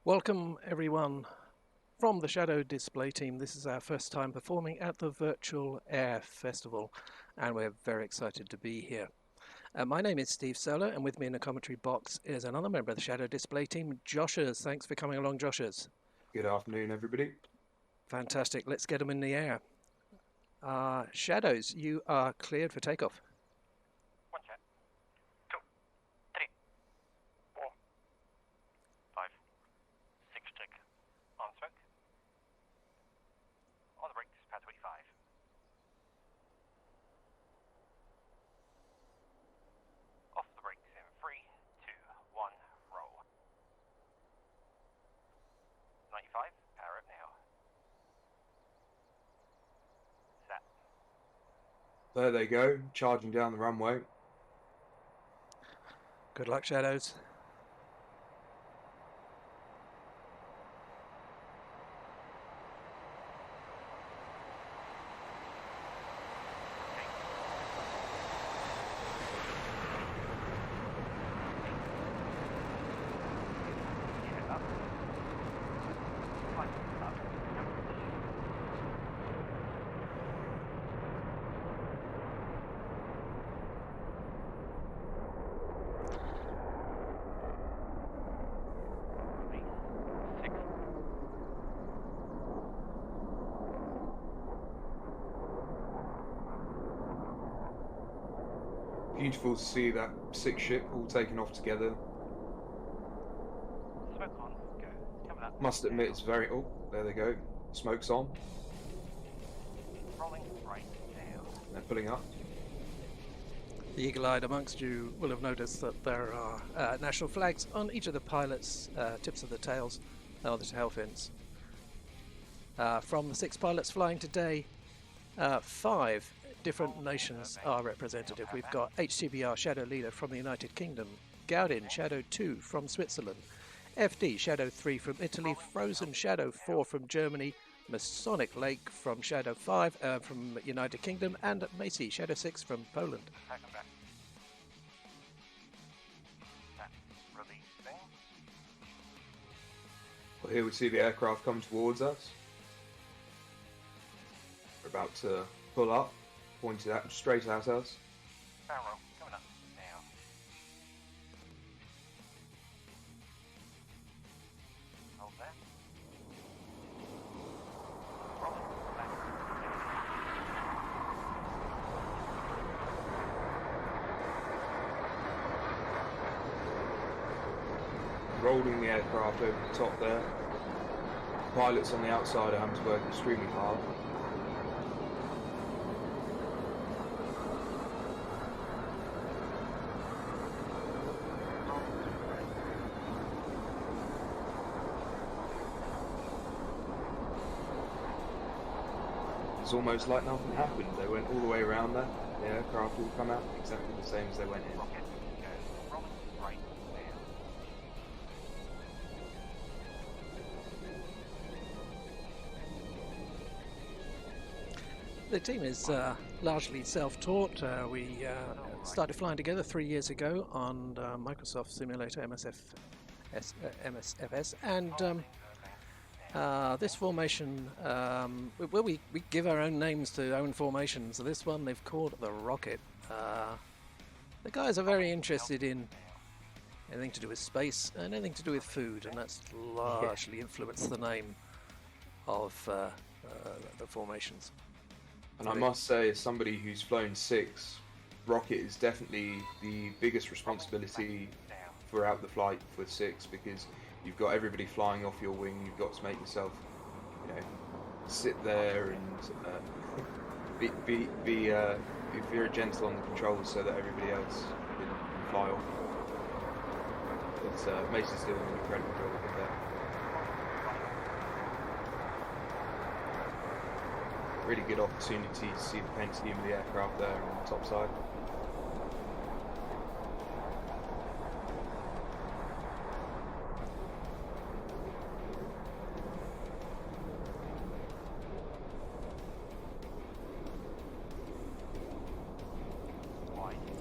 Welcome everyone from the Shadow Display team. This is our first time performing at the Virtual Air Festival and we're very excited to be here. My name is Steve Solar and with me in the commentary box is another member of the Shadow Display team, Joshers. Thanks for coming along, Joshers. Good afternoon, everybody. Fantastic. Let's get them in the air. Shadows, you are cleared for takeoff. One check. 2, 3, 4, 5, 6 check. On smoke. On the brakes, power 25. Off the brakes in 3, 2, 1, roll. 95, power up now. Set. There they go, charging down the runway. Good luck, Shadows. Beautiful to see that six ship all taken off together. Smoke on, go. Coming up. Must admit it's very... Oh, there they go. Smoke's on. Rolling right down. They're pulling up. The eagle-eyed amongst you will have noticed that there are national flags on each of the pilots' tips of the tails, or the tail fins. From the 6 pilots flying today, 5 different nations are representative. We've got HCBR Shadow Leader from the United Kingdom, Gaudin Shadow 2 from Switzerland, FD Shadow 3 from Italy, Frozen Shadow 4 from Germany, Masonic Lake from Shadow 5 from United Kingdom, and Macy Shadow 6 from Poland. Back and back. Set. Releasing. Well, here we see the aircraft come towards us. We're about to pull up, pointed at straight at us. Barrel roll. Coming up. Now. Hold there. Rolling. Rolling the aircraft over the top there. Pilots on the outside are having to work extremely hard. It's almost like nothing happened. They went all the way around there. The aircraft will come out exactly the same as they went in. Rocket. Go. Rolling right now. The team is largely self-taught. We started flying together 3 years ago on Microsoft Simulator MSFS, and this formation, well, we give our own names to our own formations. So this one they've called the Rocket. The guys are very interested in anything to do with space and anything to do with food, and that's largely influenced the name of the formations. And I must say, as somebody who's flown 6, Rocket is definitely the biggest responsibility throughout the flight with 6, because you've got everybody flying off your wing. You've got to make yourself, sit there and be very gentle on the controls so that everybody else can fly off. But Macy's doing an incredible job with that. Really good opportunity to see the paint scheme of the aircraft there on the top side.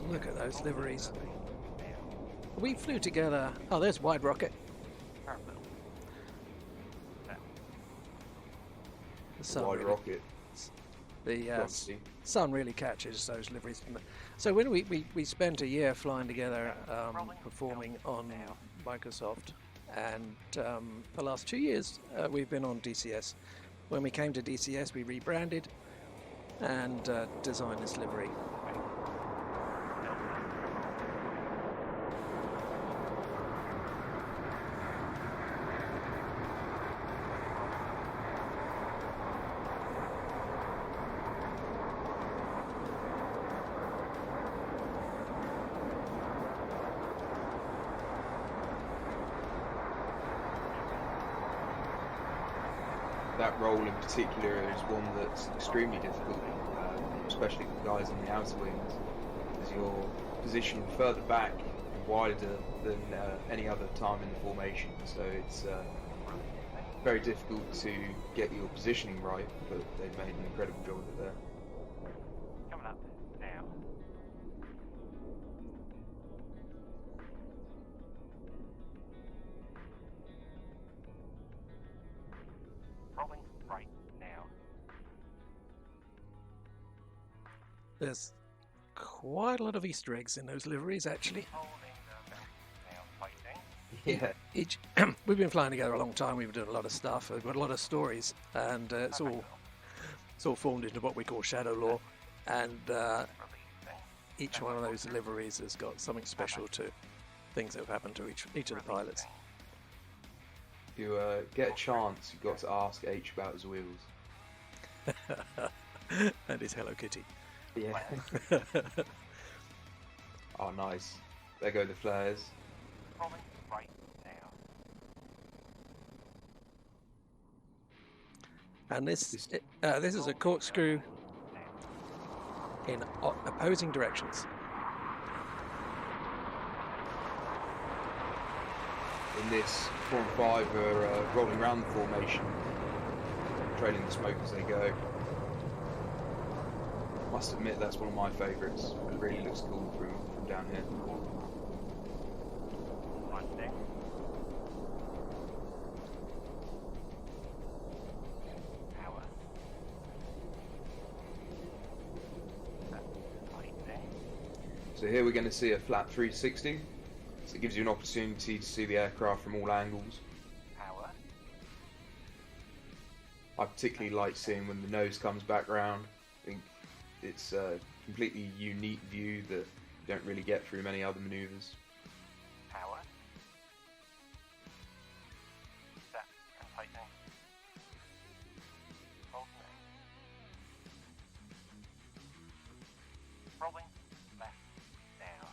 Look at those liveries. We flew together. Oh, there's Wide Rocket. wide rocket. The sun really catches those liveries. So when we spent a year flying together, performing on Microsoft, and for the last 2 years we've been on DCS. When we came to DCS, we rebranded and designed this livery. That role in particular is one that's extremely difficult, especially for guys on the outer wings, as you're positioned further back and wider than any other time in the formation. So it's very difficult to get your positioning right, but they've made an incredible job of it there. Coming up now. Rolling right now. There's quite a lot of Easter eggs in those liveries, actually. Holding the belt now, fighting. Yeah. We've been flying together a long time. We've done a lot of stuff. We've got a lot of stories, and it's all formed into what we call shadow lore. And each one of those liveries has got something special to things that have happened to each of the pilots. If you get a chance, you've got to ask H about his wheels. And his Hello Kitty. Yeah. Oh, nice. There go the flares. Rolling right now. And this is a corkscrew in opposing directions. In this, 4 and 5 are rolling around the formation, trailing the smoke as they go. Must admit that's one of my favourites. It really looks cool from down here. Landing. Power. Fighting. So here we're going to see a flat 360. So it gives you an opportunity to see the aircraft from all angles. Power. I particularly like seeing when the nose comes back round. I think it's a completely unique view that you don't really get through many other manoeuvres. Power. Set and tightening. Hold now. Rolling left now.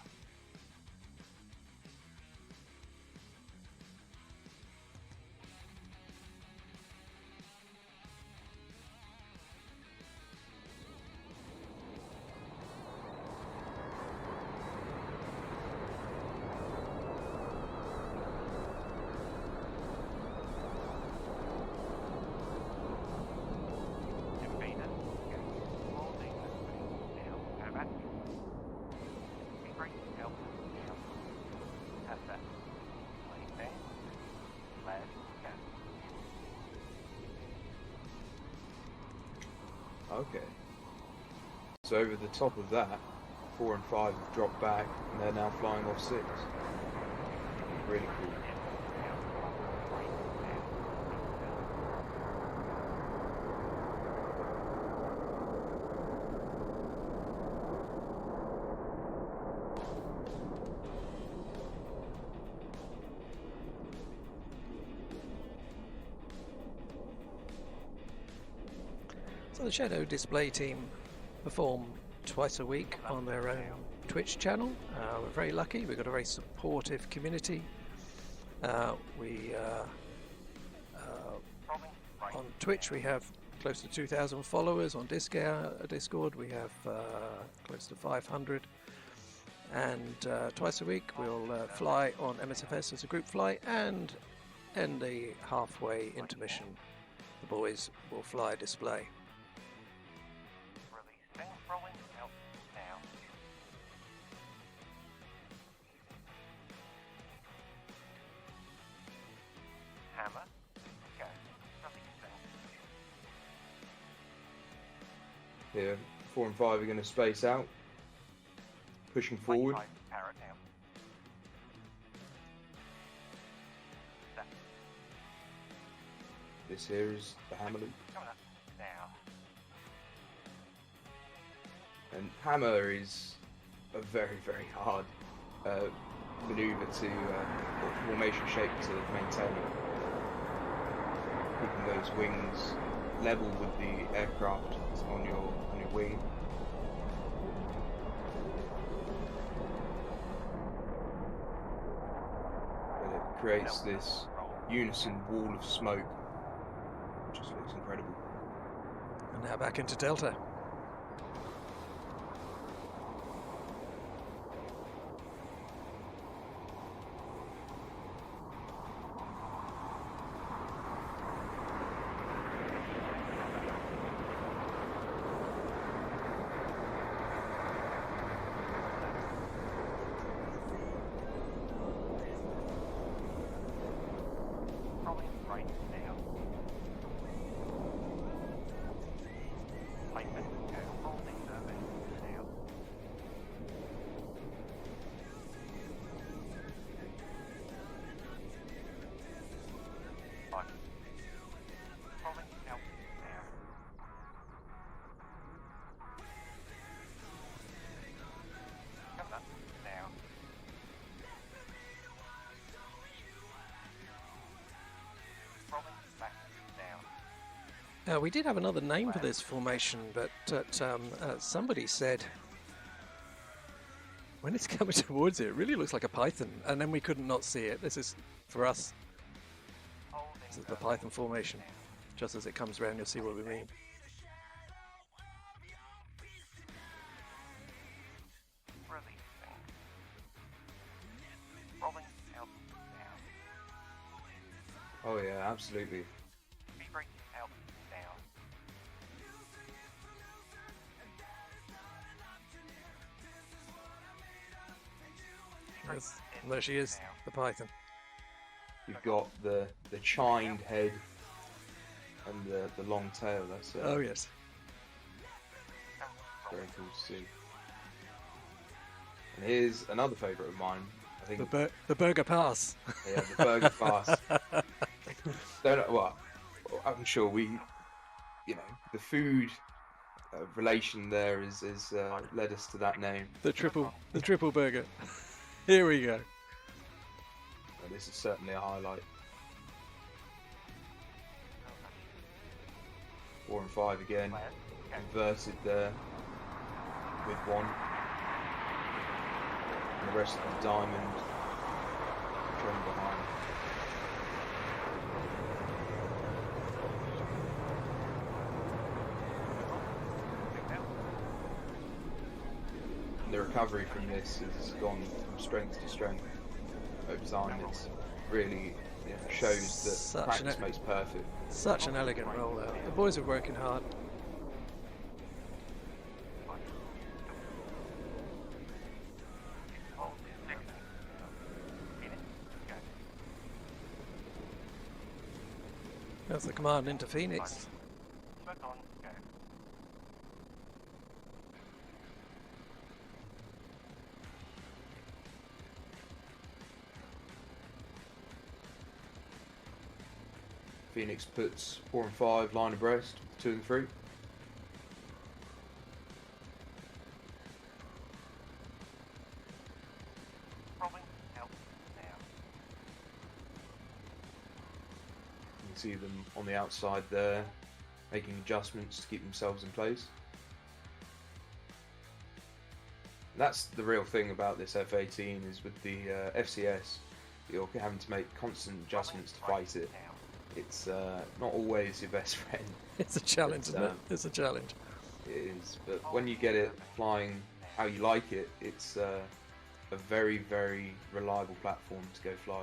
Invader. Holding now. Power back. Great help now. Have that. Tightening. Let's go. Okay. So over the top of that, 4 and 5 have dropped back and they're now flying off 6. Really cool. So the Shadow Display team perform twice a week on their own Twitch channel. We're very lucky. We've got a very supportive community. On Twitch we have close to 2,000 followers. On Discord we have close to 500. And twice a week we'll fly on MSFS as a group flight, and in the halfway intermission the boys will fly display. Releasing. Rolling out now. Hammer. Go. Releasing. Here, 4 and 5 are going to space out, pushing forward. Parrot now. This here is the hammer loop. Coming up now. And hammer is a very, very hard maneuver to formation shape to maintain. Keeping those wings level with the aircraft on your wing. And it creates this unison wall of smoke, which just looks incredible. And now back into Delta. Rolling right now. Placement. Go. Holding survey now. Five. Rolling out now. Coming up now. Rolling back down. We did have another name for this formation, but somebody said when it's coming towards it really looks like a python, and then we couldn't not see it. This is, for us, Holding this is the python formation. Just as it comes around, you'll see what we mean. releasing. Rolling out now. Oh yeah, absolutely. Debrief out now. There she is, the python. You've got the chined head and the long tail. That's Oh yes. very cool to see. And here's another favourite of mine. I think The Burger Pass. yeah, the burger pass. Don't know what. I'm sure the food relation there is led us to that name. The triple burger. Here we go. And this is certainly a highlight. 4 and 5 again, inverted there with one. And the rest of the diamond trailing behind. And the recovery from this has gone from strength to strength over time. It's really shows that Such practice an- makes perfect. Such an elegant rollout. The boys are working hard. That's the command into Phoenix. Smoke on, go. Phoenix puts 4 and 5 line abreast, 2 and 3. Rolling out now. You can see them on the outside there, making adjustments to keep themselves in place. That's the real thing about this F-18 is with the FCS, you're having to make constant adjustments to fight it. It's not always your best friend. It's a challenge, isn't it? It's a challenge. It is, but when you get it flying how you like it, it's a very, very reliable platform to go fly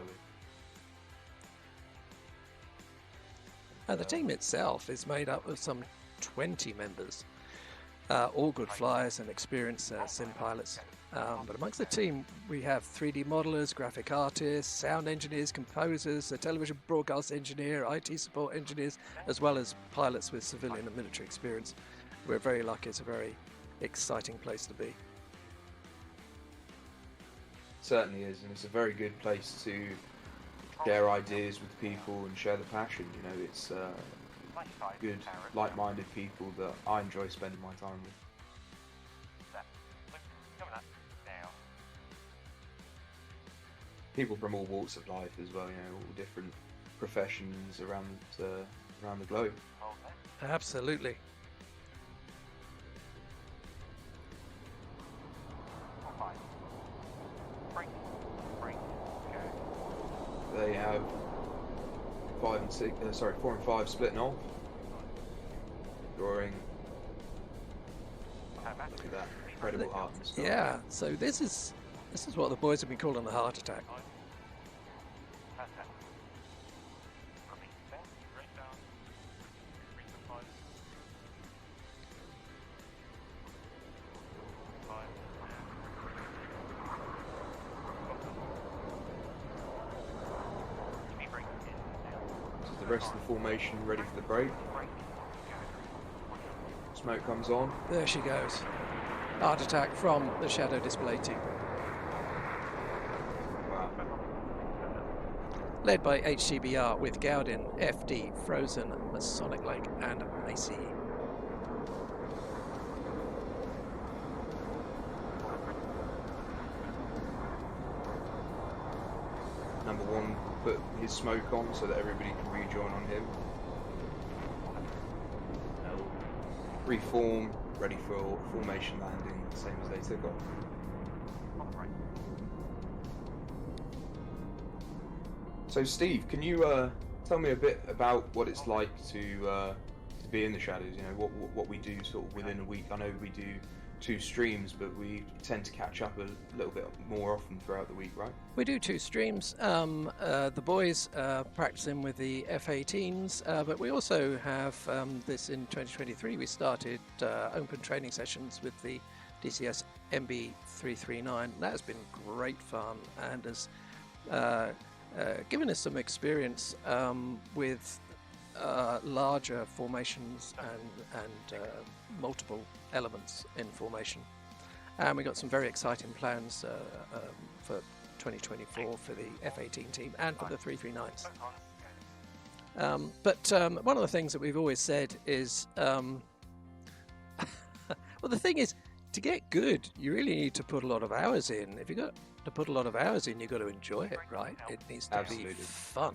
with. The team itself is made up of some 20 members, all good flyers and experienced sim pilots. But amongst the team, we have 3D modelers, graphic artists, sound engineers, composers, a television broadcast engineer, IT support engineers, as well as pilots with civilian and military experience. we're very lucky. It's a very exciting place to be. Certainly is, and it's a very good place to share ideas with people and share the passion. You know, it's good, like-minded people that I enjoy spending my time with. People from all walks of life as well, you know, all different professions around the globe. Absolutely. They have 4 and 5 splitting off, drawing. Look at that incredible heart in the sky. Yeah. So this is what the boys have been calling the heart attack. The rest of the formation ready for the break. Smoke comes on. There she goes. Heart attack from the Shadow display team. Wow. Led by HCBR with Gowdin, FD, Frozen, Masonic Lake and Macy. Number 1 put his smoke on so that everybody can rejoin on him. Reform, ready for formation landing, same as they took off. So Steve, can you tell me a bit about what it's like to be in the Shadows? You know, what we do sort of within a week. I know we do 2 streams, but we tend to catch up a little bit more often throughout the week, right? We do 2 streams. The boys practicing with the F-18s, but we also have this in 2023. We started open training sessions with the DCS MB339. That has been great fun and has given us some experience with larger formations and multiple elements in formation, and we got some very exciting plans for 2024 for the F-18 team and for the 339s. But one of the things that we've always said is, well, the thing is, to get good, you really need to put a lot of hours in. If you've got to put a lot of hours in, you've got to enjoy it, right? It needs to Absolutely. be fun.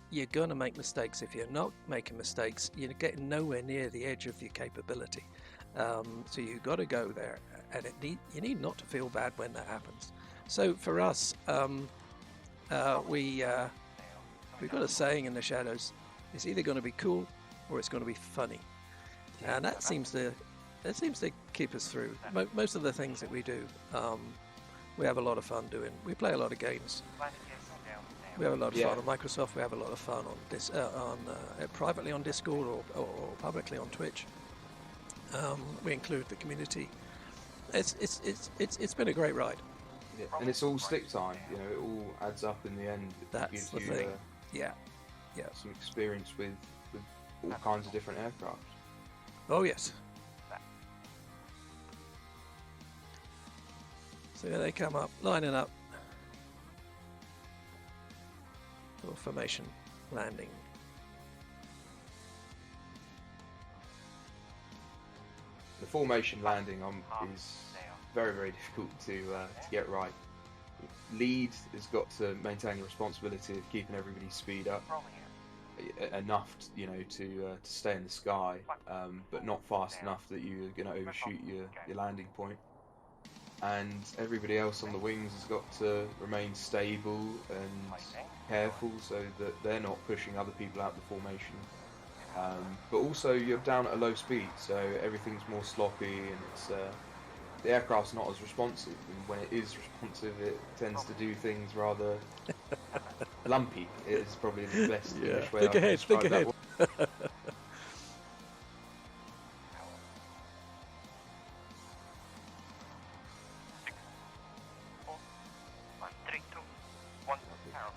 You're going to make mistakes. If you're not making mistakes, you're getting nowhere near the edge of your capability. So you've got to go there, and you need not to feel bad when that happens. So for us, we've got a saying in the Shadows: it's either going to be cool or it's going to be funny, and that seems to keep us through most of the things that we do. We have a lot of fun doing. We play a lot of games. We have a lot of fun on Microsoft. We have a lot of fun on this privately on Discord or publicly on Twitch. We include the community. It's been a great ride. Yeah. And it's all stick time. You know, it all adds up in the end. That's gives the you, thing. Yeah. Some experience with all kinds of different aircraft. Oh yes. So here they come up, lining up. Little formation landing. The formation landing is very, very difficult to get right. Lead has got to maintain the responsibility of keeping everybody's speed up enough, to stay in the sky, but not fast enough that you're going to overshoot your landing point. And everybody else on the wings has got to remain stable and careful so that they're not pushing other people out the formation. But also you're down at a low speed, so everything's more sloppy, and it's the aircraft's not as responsive. And when it is responsive, it tends to do things rather lumpy. It is probably the best English way I can describe that one.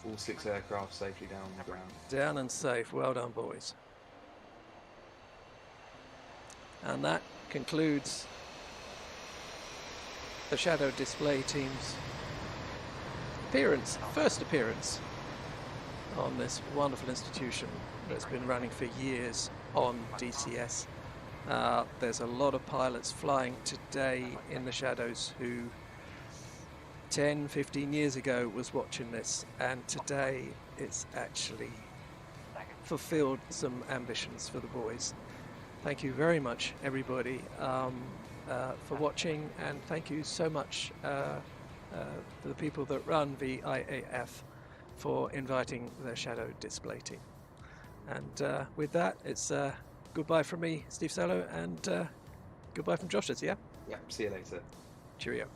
All 6 aircraft safely down on the ground. Down and safe. Well done, boys. And that concludes the Shadow Display team's first appearance on this wonderful institution that's been running for years on DCS. There's a lot of pilots flying today in the Shadows who 10, 15 years ago was watching this, and today it's actually fulfilled some ambitions for the boys. Thank you very much, everybody, for watching, and thank you so much for the people that run the IAF for inviting the Shadow Display team. And with that, it's goodbye from me, Steve Solo, and goodbye from Josh, yeah? Yep, see you later. Cheerio.